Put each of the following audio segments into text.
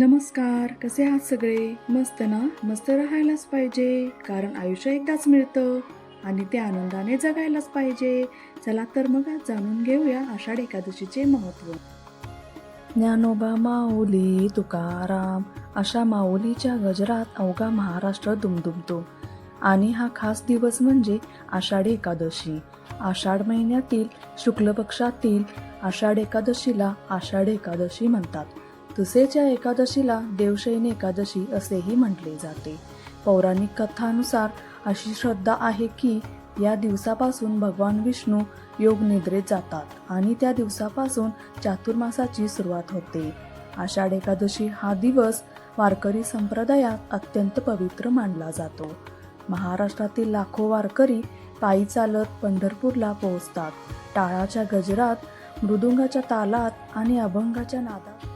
नमस्कार, कसे आहात सगळे? मस्त ना? मस्त राहायलाच पाहिजे, कारण आयुष्य एकदाच मिळतं आणि ते आनंदाने जगायलाच पाहिजे. चला तर मग आज जाणून घेऊया आषाढ एकादशीचे महत्त्व. ज्ञानोबा माऊली तुकाराम अशा माऊलीच्या गजरात अवघा महाराष्ट्र दुमदुमतो. आणि हा खास दिवस म्हणजे आषाढी एकादशी. आषाढ महिन्यातील शुक्ल पक्षातील आषाढ एकादशीला आषाढी एकादशी म्हणतात. तसेच या एकादशीला देवशयनी एकादशी असेही म्हटले जाते. पौराणिक कथानुसार अशी श्रद्धा आहे की या दिवसापासून भगवान विष्णू योग निद्रेत जातात आणि त्या दिवसापासून चातुर्मासाची सुरुवात होते. आषाढ एकादशी हा दिवस वारकरी संप्रदायात अत्यंत पवित्र मानला जातो. महाराष्ट्रातील लाखो वारकरी पायी चालत पंढरपूरला पोहोचतात. टाळाच्या गजरात, मृदुंगाच्या तालात आणि अभंगाच्या नादात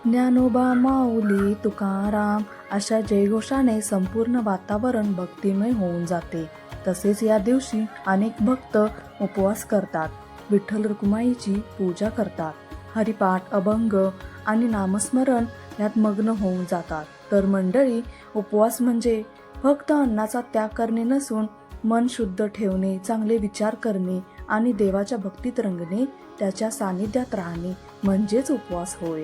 ज्ञानोबा माऊली तुकाराम अशा जयघोषाने संपूर्ण वातावरण भक्तिमय होऊन जाते. तसेच या दिवशी अनेक भक्त उपवास करतात, विठ्ठल रुक्माईची पूजा करतात, हरिपाठ, अभंग आणि नामस्मरण यात मग्न होऊन जातात. तर मंडळी, उपवास म्हणजे फक्त अन्नाचा त्याग करणे नसून मन शुद्ध ठेवणे, चांगले विचार करणे आणि देवाच्या भक्तीत रंगणे, त्याच्या सानिध्यात राहणे म्हणजेच उपवास होय.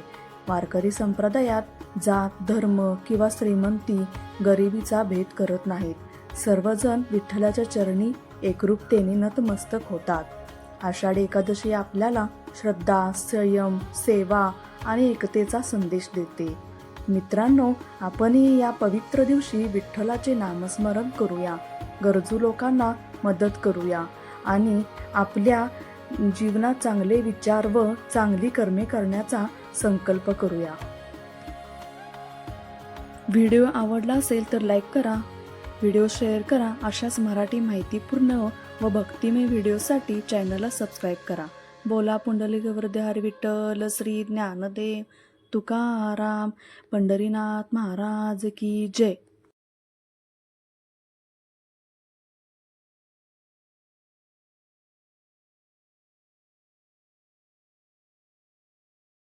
वारकरी संप्रदायात जात, धर्म किंवा श्रीमंती, गरिबीचा भेद करत नाहीत. सर्वजण विठ्ठलाच्या चरणी एकरूपतेने नतमस्तक होतात. आषाढी एकादशी आपल्याला श्रद्धा, संयम, सेवा आणि एकतेचा संदेश देते. मित्रांनो, आपणही या पवित्र दिवशी विठ्ठलाचे नामस्मरण करूया, गरजू लोकांना मदत करूया आणि आपल्या जीवनात चांगले विचार व चांगली कर्मे करण्याचा संकल्प करूया. व्हिडिओ आवडला असेल तर लाईक करा, व्हिडिओ शेअर करा. अशाच मराठी माहितीपूर्ण व भक्तिमय व्हिडिओसाठी चॅनलला सबस्क्राईब करा. बोला पुंडलिक वरदे हरी विठ्ठल श्री ज्ञानदेव तुकाराम पंढरीनाथ महाराज की जय.